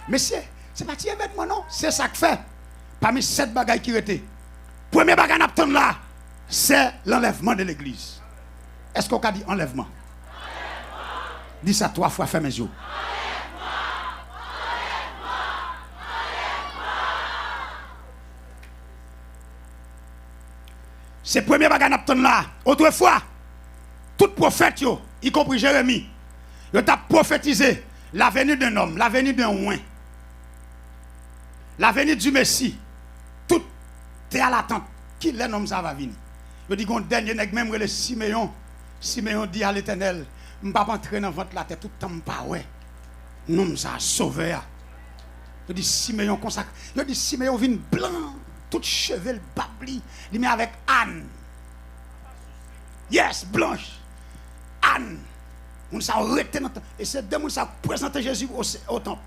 Mais c'est pas un événement, non. C'est ça que fait. Parmi 7 bagailles qui étaient. Premier bagage là, c'est l'enlèvement de l'église. Est-ce qu'on a dit enlèvement? Dis ça 3 fois, ferme mes yeux. C'est le premier bagage là. Autrefois, tout prophète, y compris Jérémie, il a prophétisé la venue d'un homme, la venue d'un oin, la venue du Messie. Tout est à l'attente. Qui l'homme ça va venir? Il dit qu'on dernier nèg même le Siméon. Siméon dit à l'Éternel, je ne vais pas entrer dans votre la tête tout le temps pas ouais. Nous ça sauvé. Il dit Siméon consacré. Il dit Siméon vient blanc, tout cheveux le babli, il met avec Anne. Yes, blanche. Anne. On s'est arrêté et c'est deux moun ça présenté Jésus au temple.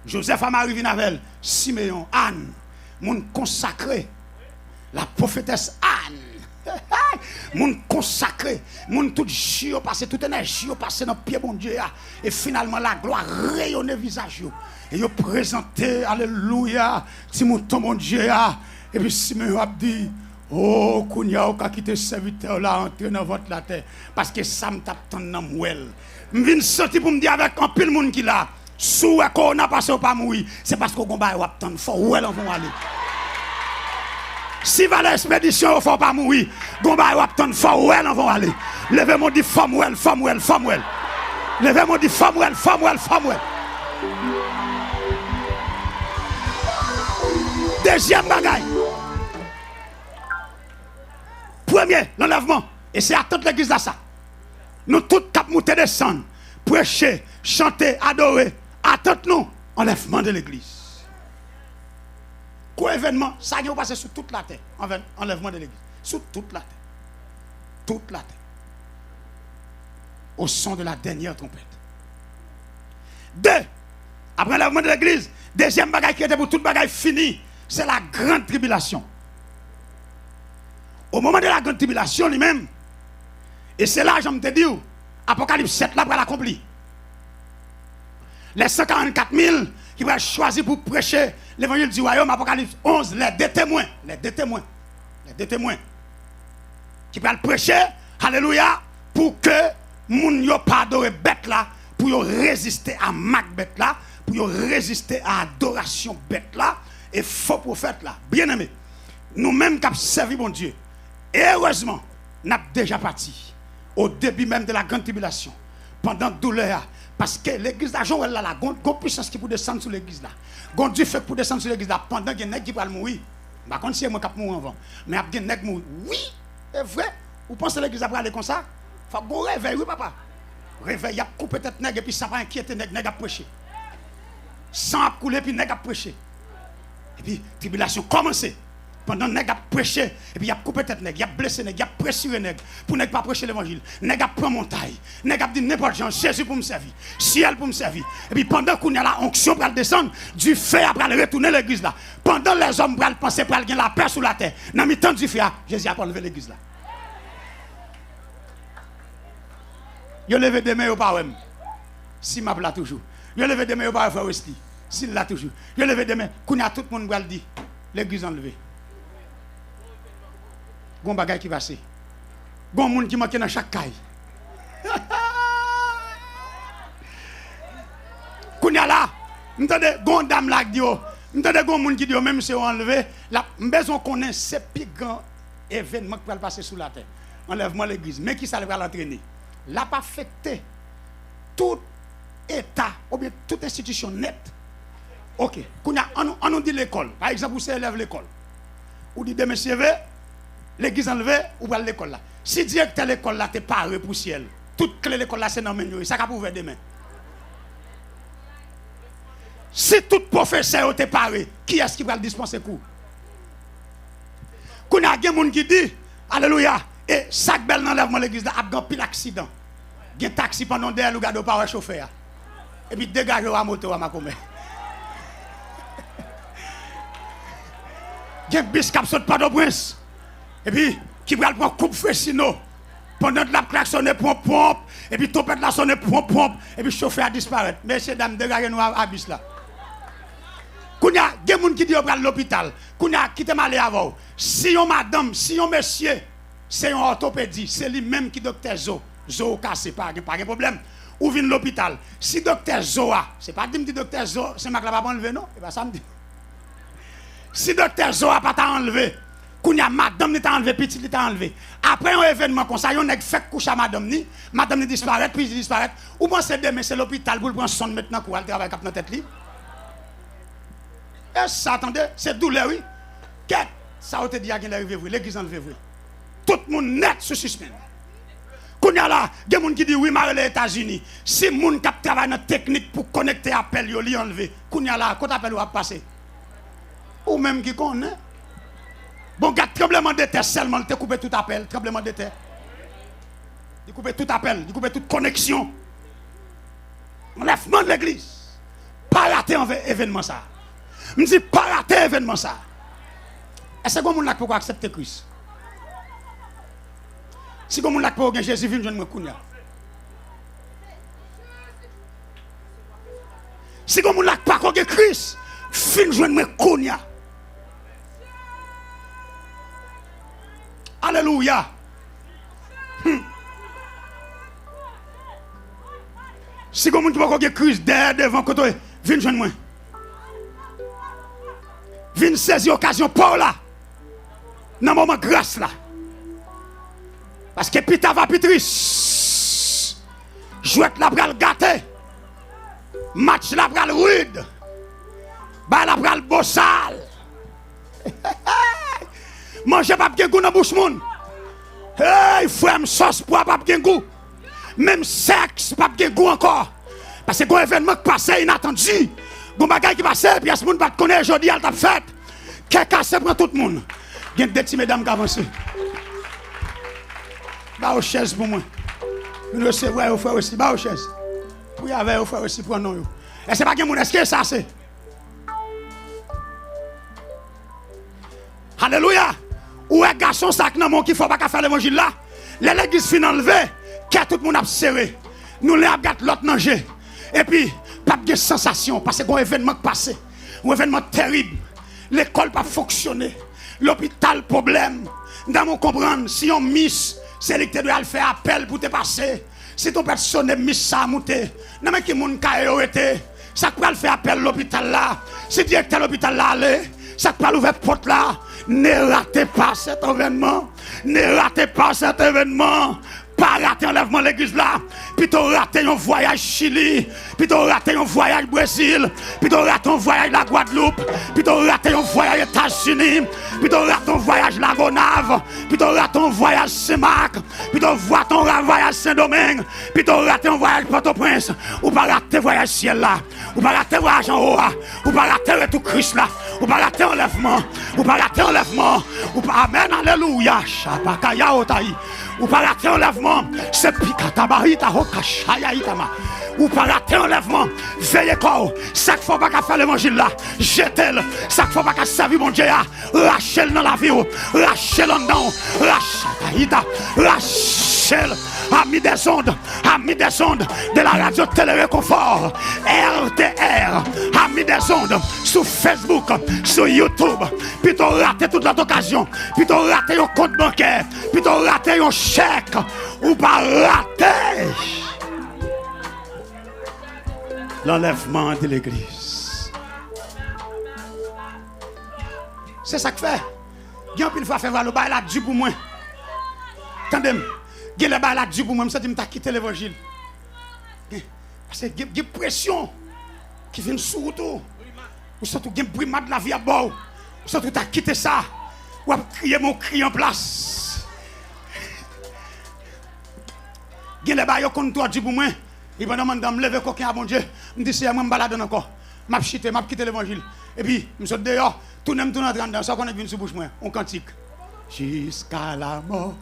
Joseph a Marie vient avec elle, Siméon, Anne, moun consacré. La prophétesse Anne. Moun consacré, moun tout jio passé, toute énergie passé dans pied bon Dieu et finalement la gloire rayonne visage yo. Et yo présenté alléluia, si mouton mon Dieu et puis Siméon a dit oh, kounya ou ka quitter serviteur là entrer dans votre la terre parce que ça me tape tant dans mouel. M'vinn sorti pour me dire avec un pile monde qui là, sou qu'on a passé pas mourir, c'est parce qu'on combat ou attendre faut où elle vont aller. Si va l'expédition, il ne faut pas mourir. Gomba ou attendre faut où elle vont aller. Levez-moi dit Famuel, Famuel, Famuel. Levez-moi dit Famuel, Famuel, Famuel. Deuxième bagaille. Premier, l'enlèvement. Et c'est à toute l'église là ça. Nous tous cap monter descendre, prêcher, chanter, adorer. Attendez-nous, enlèvement de l'église. Quoi événement, ça y est passé sur toute la terre, enlèvement de l'église. Sur toute la terre. Toute la terre. Au son de la dernière trompette. 2. Après l'enlèvement de l'église, deuxième bagaille qui était pour toute bagaille finie, c'est la grande tribulation. Au moment de la grande tribulation lui-même, et c'est là, je me dis, Apocalypse 7, là, pour l'accomplir. Les 144 000 qui vont choisir pour prêcher l'évangile du royaume, Apocalypse 11, les deux témoins, qui vont prêcher, alléluia, pour que moun yo pas adoré bête là, pour yo résister à Mac bête là, pour yo résister à adoration bête là, et faux prophète là, bien aimé, nous-mêmes qui avons servi mon Dieu, et heureusement, nous avons déjà parti, au début même de la grande tribulation, pendant douleur. Parce que l'église d'argent, elle a la grande puissance qui peut descendre sur l'église là. Gon Dieu fait pour descendre sur l'église là pendant qu'il y a des gens qui vont mourir. Par contre, si moi qui mourir avant. Mais il y a des gens qui mourir. Oui, c'est vrai. Vous pensez que l'église va aller comme ça? Il faut qu'on réveille, oui, papa. Réveille, il y a coupé tête nègre et puis ça va inquiéter nègre à prêcher. Sang a coulé puis nègre a prêché. Et puis, tribulation commencé. Pendant que nèg a prêché, et puis il a coupé tête nèg, il a blessé nèg, il a pressuré nèg, pour nèg pas prêcher l'évangile. Nèg a pris montagne, nèg a dit n'importe quoi, Jésus pour me servir, ciel pour me servir. Et puis pendant qu'on a la onction pour descendre, du feu après retourner l'église là. Pendant les hommes pour penser pour gagner la paix sur la terre, dans mi temps du feu, Jésus a pas levé l'église là. Yo levé des mains au pas même. Si m'a là toujours. Yo levé des mains au pas frère Wesley. S'il là toujours. Yo levé des mains, qu'on a tout le monde va le dire, l'église enlevée. Gon bagay qui va se. Gon moun qui manque dans chaque caille. Kounya là, m'tende gon dame là qui dit, m'tende gon moun qui dit même si on enlevé, la besoin connaît c'est plus grand événement qui va passer sous la terre. Enlèvement l'église, mais qui ça va l'entraîner. L'a pas affecté tout état ou bien toute institution nette. OK, kounya on nous dit l'école. Par exemple, vous élève l'école. Ou dit demain CV l'église enlevée ou à l'école là. Si directeur l'école là t'es paré pour ciel, toute clé l'école là c'est dans main ça va pouvoir demain. Si tout professeur t'es paré, qui est-ce qui va le dispenser cours? Qu'on a des gens qui dit alléluia et sac belle dans l'enlèvement l'église là a grand pile accident. Gen taxi pendant derrière le gars de pas chauffeur. Et puis dégage la moto à ma commet. Gen bis cap saute pas de prince. Et puis, qui va prendre coupe Fressino Pendant que la plaque sonne pompe, et puis topette la sonne pompe, et puis le chauffeur a disparu. Messieurs, dames, dégagez-nous à bis là. Kounya, il y a des gens qui disent à l'hôpital. Kounya, qui te mal avant. Si yon madame, si yon monsieur, c'est un orthopédie, c'est lui-même qui docteur Zo cassé, pas de problème. Ou vient l'hôpital. Si docteur Zoa, c'est pas dit docteur Zo, c'est ma pas enlevé non, et pas ça me dit. Si docteur Zoa pas t'a enlevé, kounya madame ni t'a enlevé, petit ni t'a enlevé. Après un événement comme ça, yon nèg fait couche à madame ni disparaît, puis il disparaît. Ou pensez demain c'est l'hôpital pour prendre son maintenant pour aller travailler dans tête li. Et ça attendez, c'est douleur oui. Qu'est ça on te dit à qui l'arrivé vrai, l'église enlevé vrai. Tout le monde net sous suspens. Kounya là, il y a des gens qui disent oui, mais les États-Unis, si les gens qui travaillent dans la technique pour connecter appel, ils li enlevé. Kounya là, quand appel va passer. Ou même qui connaît. Bon, gars, tremblement de terre seulement, il te coupé tout appel, tremblement de terre. Il coupe tout appel, il coupe toute connexion. Enlèvement de l'église. Pas rater un événement ça. Je dis pas rater un événement ça. Est-ce que vous avez accepter Christ? Si vous avez pour Jésus vient joindre Kounia. Si vous n'avez pas pour Christ, vient joindre Kounia. Alléluia. Si vous n'avez pas pour Christ devant côté, vient joindre moi. Vient saisir l'occasion pour là. Dans le moment de grâce là. Parce que Pita va pitris. Jouette la bral gâté. Match la bral rude. Ba la bral bossal. Manger pas bien goût dans bouche moun. Hey, frère, sauce pour pas bien goût. Même sexe pas bien goût encore. Parce que un événement qui passe inattendu. Bon bagay qui passe puis ce monde pas connaît aujourd'hui elle t'a fait. Qu'est cassé pour tout le monde. Il y a des petits mesdames qui avancent. Ba aux chaises pour moi. Nous recevoir au frère aussi. Ba aux chaises. Pour y avoir au frère aussi pour non. Et c'est pas que mon est-ce que ça c'est. Alléluia. Ou un garçon sac nan mon qui faut pas faire l'évangile là. L'église fin enlevé, que tout le monde a serré. Nous les agat l'autre nager. Et puis pas de sensation parce que un événement passé. Un événement terrible. L'école pas fonctionné. L'hôpital problème. Dans mon comprendre si on miss c'est lui qui doit faire appel pour te passer. Si ton personne miss ça monter. Non mais qui moun ka été. Ça peut faire appel l'hôpital là. Si directeur l'hôpital là aller, ça peut ouvrir porte là. Ne ratez pas cet événement. Ne ratez pas cet événement. Pas rater enlèvement l'église là. Puis tu raté un voyage Chili. Puis tu raté un voyage Brésil. Puis tu raté un voyage la Guadeloupe. Puis tu raté un voyage États-Unis. Puis tu raté un voyage la Gonave. Puis tu raté un voyage Saint-Marc. Puis tu raté un voyage Saint-Domingue. Puis tu raté un voyage Port-au-Prince. Ou pas raté voyage ciel là. Ou pas raté voyage en haut là. Ou pas raté retour Christ là. Ou pas raté enlèvement. Ou pas raté enlèvement. Ou pas amen alléluia. Chapakaya otaï. Ou pas rater enlèvement, c'est pikatabarita hokashaya itama. Ou pas rater enlèvement, veillez corps, chaque fois pas qu'à faire l'évangile là, jetez-le, chaque fois pas qu'à servir mon Dieu, lâchez-le dans la vie, lâchez-le en dedans, lâchez-le. Amis des ondes de la radio Télé Réconfort, RTR, amis des ondes, sur Facebook, sur YouTube, puis tu raté toute l'autre occasion, puis tu raté un compte bancaire, puis tu raté un chèque, ou pas raté l'enlèvement de l'église. C'est ça que fait. Il y a une fois fait voir le bail là, Dieu pour moi. Attendez. Il y a la Dieu pour moi, je me quitté l'évangile. Parce que il y a une pression qui vient sur tout. Ou surtout, il y a une brimade de la vie à bord. Ou surtout, tu as quitté ça. Ou tu crié mon cri en place. Il y a les bails qui ont Dieu pour moi. Et pendant que je me lève coquin à mon Dieu, je me dis, c'est moi, je me balade encore. Je me chité, je quitté l'évangile. Et puis, je me suis dehors, tout le monde est dans ça qu'on est venu sur bouche, on cantique. Jusqu'à la mort.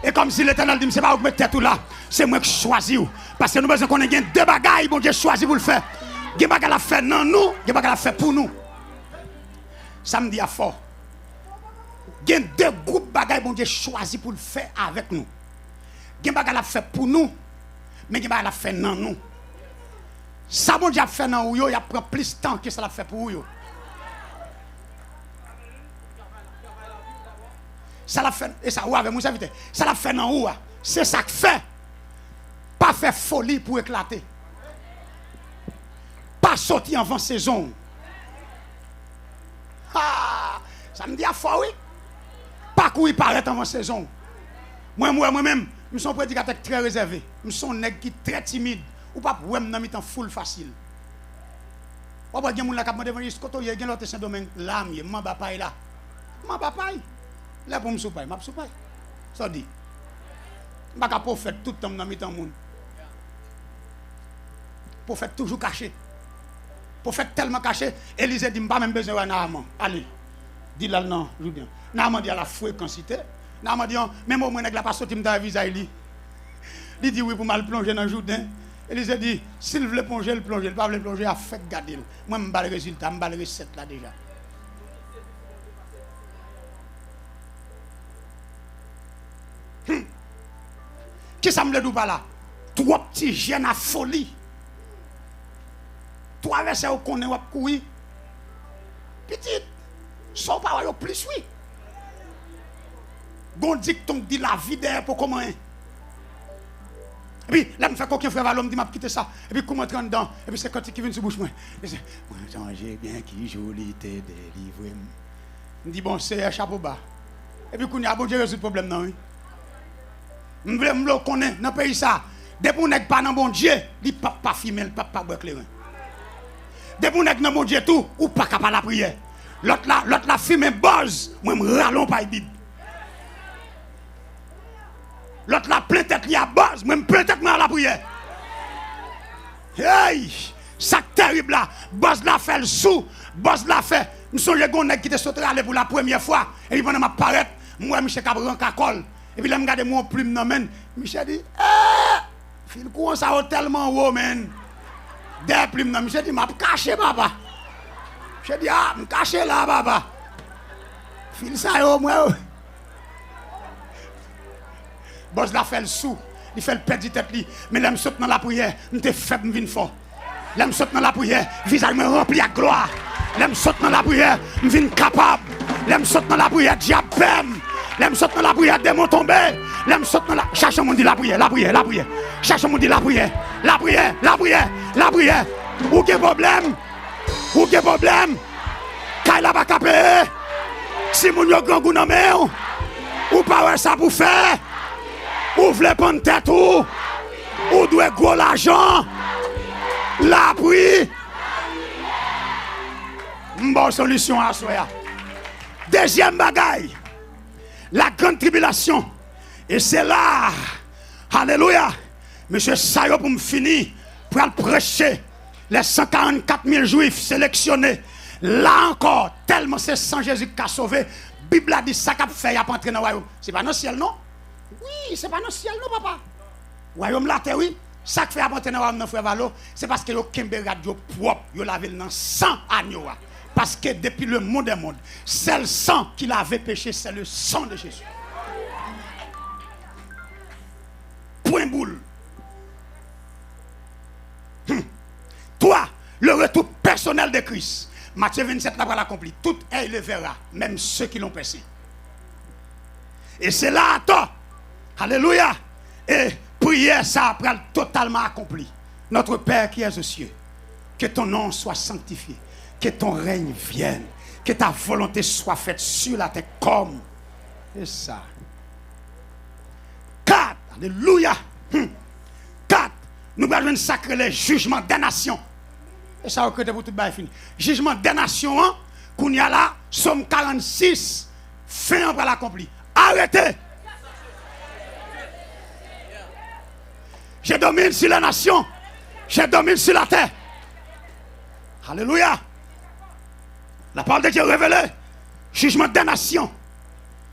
Et comme si l'Éternel dit, c'est pas vous qui mettez tout là, c'est moi qui choisis. Parce que nous besoin qu'on ait deux bagailles, bon Dieu choisi pour le faire. Il y a des bagailles à faire dans nous, il y a des bagailles à faire pour nous. Samedi à fort. Il y a deux groupes bagaille bon Dieu choisi pour le faire avec nous. Il y a bagaille l'a fait pour nous, mais il y a bagaille l'a fait dans nous. Ça bon Dieu a fait dans nous, il a pris plus de temps que ça l'a fait pour nous. Ça l'a fait, et ça, avec moi, ça l'a fait dans nous. C'est ça que fait. Pas faire folie pour éclater. Pas sortir avant saison. Ah, ça me dit à fois, oui. Pas courir paraître avant saison. Moi-même, je suis un prédicateur très réservé. Je suis un nègre qui est très timide. Ou pas pour me mettre en full facile. Ou pas dire que je suis quand il y a l'autre Saint-Domingue, là, je suis papa là. Je papa. Là, pour me souper, je souper. Ça dit. Je ne peux pas faire tout le temps dans le monde. Pour faire toujours caché. Pour faire tellement caché, Élisée dit, je n'ai pas même besoin de Naaman. Allez, dis-le non, Julien. Naaman dit à la fréquencité. Naaman dit, même au moins, je n'ai pas sorti dans le visage. Il dit, oui, pour mal plonger dans le Jourdain. Élisée dit, s'il veut plonger, il plonge. Il ne veut pas plonger, à fait garder. Moi, je vais le résultat, je vais le recette là déjà. Qui ça me le dit pas là? Trois petits jeunes à folie. Trois versets au connaît ou courir. Petite. Son pas au plus oui. Gon dicton dit la vie derrière pour comment. Et puis là me fait coquin frère Valom dit m'a quitter ça. Et puis comment entrer dedans. Et puis c'est quand qui vient sur bouche moi. Moi j'ai bien qui joli t'es délivré. Me dit bon c'est chapeau bas. Et puis qu'on y a bon Dieu résout le problème non oui. Je veux me connaître dans le pays ça. Depuis qu'on n'est pas dans bon Dieu, il ne peut pas filmer, il ne peut pas boire clair. Depuis qu'on est dans bon Dieu tout, ou pas capable de la prière. L'autre la filme buzz, moi je rallonge pas la Bible. L'autre la plein tête li a buzz, moi je plein tête à la prière. Hey, ça terrible là, buzz la fait le sou, buzz la fait. Nous sommes les gars qui te sauté aller pour la première fois et puis pendant ma paraître, moi Michel Cabran cacole. Et puis là, je regarde mon plume dans men. Michel dit, fil courant ça tellement haut, man. Des plumes dans Michel dit, m'a caché, papa. Michel dit, ah, m'a caché là, papa. Fil ça yo, moi. Boss la fait le sou. Il fait le petit tête li. Mais là, je saute dans la prière. Je suis faible, je viens fort. Là, je saute dans la prière. Visage me rempli à gloire. Là, je saute dans la prière. Je viens capable. Là, je saute dans la prière. Diable. Là, je saute dans la prière, démon tombé. Là, je saute dans la. Cherche mon dit la prière, la prière, la prière. Cherche mon dit la prière, la prière, la prière, la prière. Où qu'il y a problème? Où qu'il y a problème? Quand il a pas capé, si mon yo grand goût dans main, ou pas ça pour faire, ou voulez prendre tête ou doit gros l'argent, la prière. Bonne solution à soi. Deuxième bagaille. La grande tribulation. Et c'est là, alléluia, monsieur Sayo pour me finir, pour aller prêcher les 144 000 juifs sélectionnés. Là encore, tellement c'est sans Jésus qui a sauvé. La Bible a dit ça qu'a fait, il a pas entré dans le royaume. C'est pas dans le ciel, non? Oui, c'est pas dans le ciel, non, papa. Royaume là, oui. Ça qui fait entrer dans le royaume, frère Valo, c'est parce que le Kimber radio propre, il lavé dans 100 agneaux. Parce que depuis le monde des mondes, c'est le sang qu'il avait péché, c'est le sang de Jésus. Point boule. Toi, le retour personnel de Christ. Matthieu 27 l'a accompli. Tout est le verra, même ceux qui l'ont péché. Et c'est là à toi. Alléluia. Et prière, ça après totalement accompli. Notre Père qui es aux cieux, que ton nom soit sanctifié. Que ton règne vienne, que ta volonté soit faite sur la terre comme. C'est ça. 4. Alléluia. 4. Nous allons sacrer les jugements des nations. Et ça, on pour tout le fini. Jugement des nations, qu'on y a là, Somme 46, fin après l'accompli. Arrêtez. Je domine sur la nation. Je domine sur la terre. Alléluia. La parole de Dieu révélée. Jugement des nations.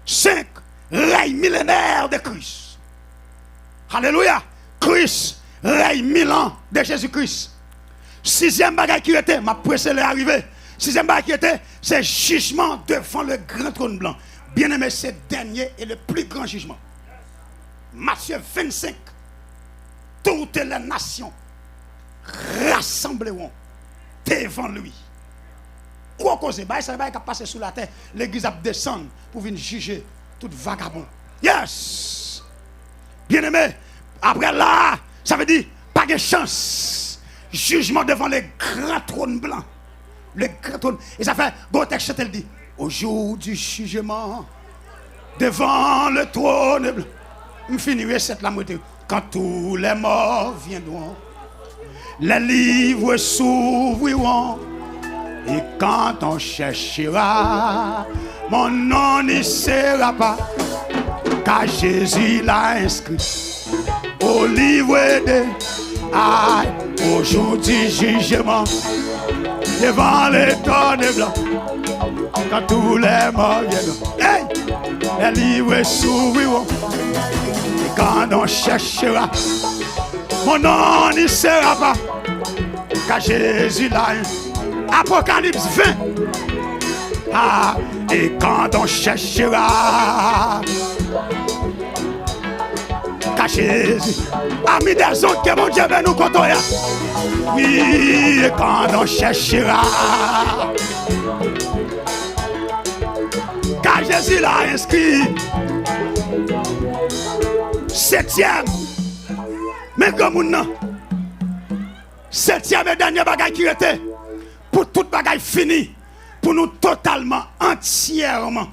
5. Règne millénaire de Christ. Alléluia. Christ règne 1000 ans de Jésus-Christ. 6e bagaille qui était, ma pressé l'arrivée. 6e bagaille qui était, c'est jugement devant le grand trône blanc. Bien-aimé, ce dernier est le plus grand jugement. Matthieu 25. Toutes les nations rassembleront devant lui. Quoi causer? Ça va passer sous la terre. L'église va descendre pour venir juger tout vagabond. Yes! Bien-aimé, après là, ça veut dire pas de chance. Jugement devant les grands trônes blancs. Les grands trônes. Et ça fait, bon texte, elle dit, au jour du jugement, devant le trône blanc. Je finirai cette la moitié. Quand tous les morts viendront, les livres s'ouvriront. Et quand on cherchera, mon nom n'y sera pas, car Jésus l'a inscrit au livre de au jour du jugement, devant les trônes blancs, quand tous les morts viendront, hey, les livres s'ouvriront. Et quand on cherchera, mon nom n'y sera pas, car Jésus l'a inscrit. Apocalypse 20. Ah, et quand on cherchera, car Jésus a mis des autres que mon Dieu veut nous côtoyer. Oui, et quand on cherchera, car Jésus l'a inscrit. 7e. Mais comme on 7e et dernier bagage qui était. Pour toute bagaille finie, pour nous totalement, entièrement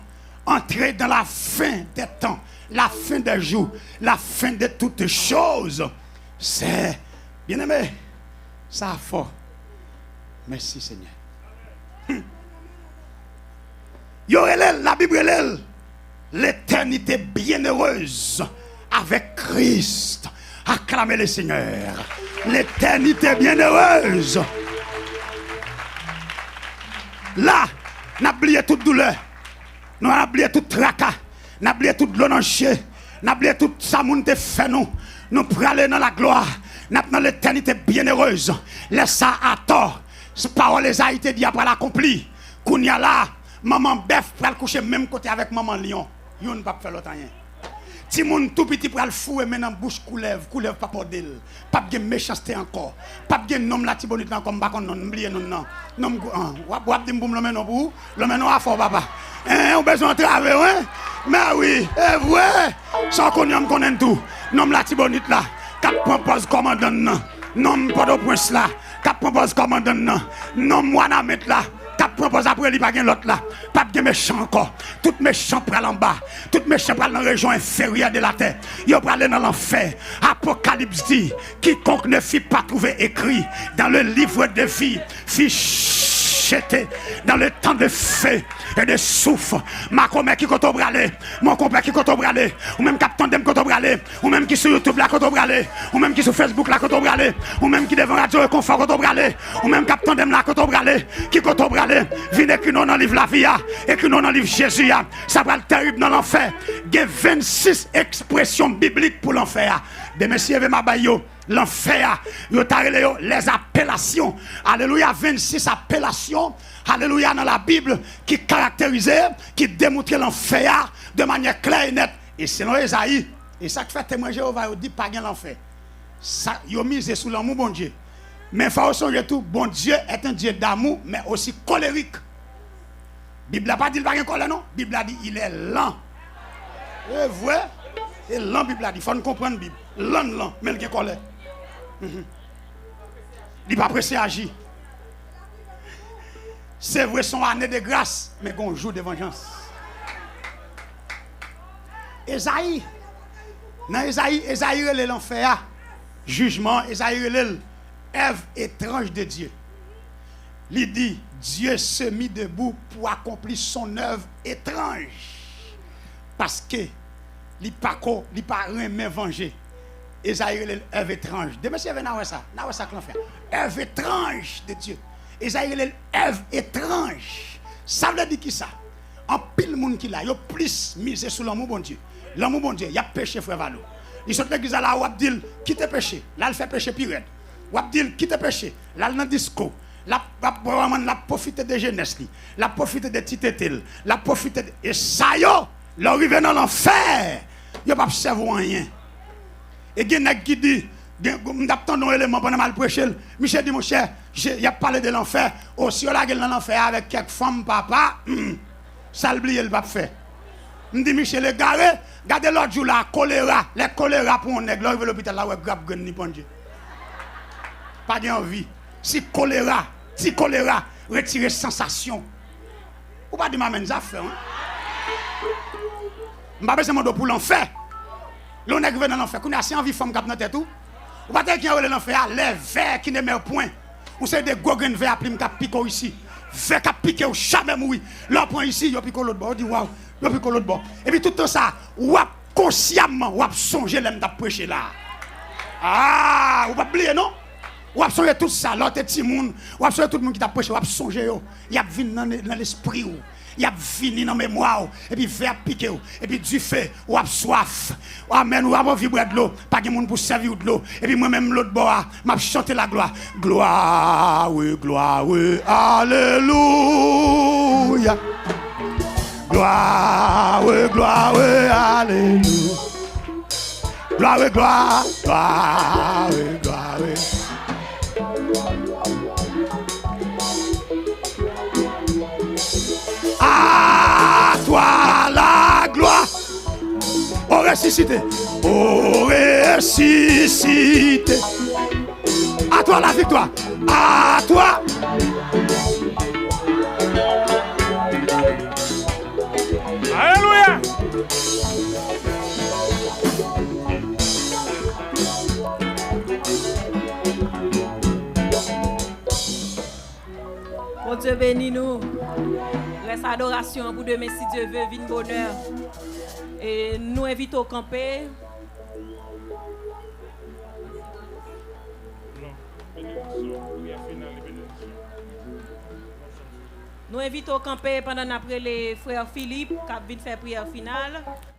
entrer dans la fin des temps, la fin des jours, la fin de toutes choses. C'est, bien aimé, ça a fort. Merci Seigneur. La Bible est l'éternité bienheureuse avec Christ. Acclamez le Seigneur. L'éternité bienheureuse. Là, nous avons oublié toute douleur, nous avons oublié tout tracas, nous avons oublié toute l'onanché, nous avons oublié tout ça qui nous fait nous. Nous prenons aller dans la gloire, nous avons dans l'éternité bienheureuse. Laisse ça à tort. Cette parole les a été dit après l'accompli. Qu'on y a là, maman bœuf pour le coucher même côté avec maman lion. Yon ne pas faire l'autre rien. Si mon tout petit pour le fouer maintenant bouche couleuvre pas pour d'elle. Pas de méchanceté encore. Pas de nom la tibonite encore pas qu'on non oublier non non. Nom wap dim boum le menon pour le menon à fort papa. On besoin de travailler hein. Mais oui, et vrai, sans qu'on y connaît tout. Nom la tibonite là, cap propose commandant non. Nom pas de prince là, cap propose commandant non. Nom wana met là. Cap propose après il pas gen l'autre là. Pas de méchant encore. Tout méchant pral en bas. Tout méchant pral dans la région inférieure de la terre. Yo pral aller dans l'enfer. Apocalypse dit quiconque ne fit pas trouver écrit dans le livre de vie fit jeté dans le temps de feu et de souffle. Ma commère qui koto bralé, mon compère qui koto bralé, ou même capitaine dem koto bralé, ou même qui sur YouTube là koto bralé, ou même qui sur Facebook là koto bralé, ou même qui devant radio et confort koto bralé, ou même capitaine dem là koto bralé, qui koto bralé, vient écrit non dans livre la vie, écrit non dans livre Jésus, ça va être terrible dans l'enfer. Il y a 26 expressions bibliques pour l'enfer. De messieurs et ma bayo. L'enfer, les appellations. Alléluia, 26 appellations. Alléluia, dans la Bible qui caractérisait, qui démontrait l'enfer de manière claire et nette. Et c'est dans Esaïe. Et ça qui fait témoin Jéhovah, il dit pas gain l'enfer. Ça, il a misé sous l'amour, bon Dieu. Mais il faut songer tout, bon Dieu est un Dieu d'amour, mais aussi colérique. La Bible n'a pas dit qu'il n'y a pas de colère, non. La Bible a dit il est lent. Et vrai, et lent, la Bible a dit. Il faut comprendre la Bible. Lent, mais il y a colère. Il n'est pas pressé à agir. C'est vrai, son année de grâce, mais qu'on joue de vengeance. Esaïe, dans Esaïe est l'enfer, jugement, Esaïe est l'œuvre étrange de Dieu. Il dit, Dieu se mit debout pour accomplir son œuvre étrange. Parce que, il n'est pas rien venger. Esaïe est l'œuvre étrange. De monsieur, venez ça que l'on fait. Œuvre étrange de Dieu. Esaïe est l'œuvre étrange. Ça veut dire qui ça? En pile monde qui là, il y a plus misé sur l'amour bon Dieu. L'amour bon Dieu, il y a péché frère Valo. Il saute l'église là, ou a dit quitte péché. Là il fait péché pire. Ou a dit quitte péché. Là il dans disco. La profiter de jeunesse, la profiter de titetel, la profiter de... Et ça yo, l'arrivé dans l'enfer, yo pas observer rien. Et il y a qui dit, m'attend un élément pendant mal prêcher. Michel dit mon cher, il a parlé de l'enfer. Oh si on la gueule dans l'enfer avec quelques femmes papa, ça l'oublier le pas faire. Me dit Michel est garé, regardez l'autre jour là, choléra, les choléra pour un nègre, là il veut l'hôpital là ouais grave gun ni ponje. Pas d'envie. Si choléra, retirer sensation. Ou pas de m'amener ça faire. M'pas besoin de pour l'enfer. L'on est dans l'enfer, qu'on a si envie femme cap dans tête tout. Ou pas dire qu'il y a l'enfer, les verts qui ne met point. Ou c'est des gros grains verts qui piquent ici. Verts qui piquent ou jamais mourir. L'on prend ici, yo pique l'autre bord, on dit waouh, yo pique l'autre bord. Et puis tout ça, ou consciemment, ou songer l'aime t'a prêcher là. Ah, ou pas oublier non? Ou songer tout ça, l'autre petit monde, ou songer tout le monde qui t'a prêché, ou songer yo. Il y a venu dans l'esprit ou. Il y a fini dans la mémoire, et puis faire piquer, et puis du feu, ou a soif, ou amen, ou a envie de boire de l'eau, pas de monde pour servir de l'eau, et puis moi-même l'autre bois, m'a chanté la gloire. Gloire, oui, alléluia. Gloire, oui, alléluia. Gloire, oui, gloire, oui. À toi la gloire, oh ressuscité, à toi la victoire, à toi. Alléluia. Bon Dieu bénis nous. Reste adoration pour demain si Dieu veut, vine bonheur. Et nous invitons au camper. Nous invitons au camper pendant après les frères Philippe qui viennent faire prière finale.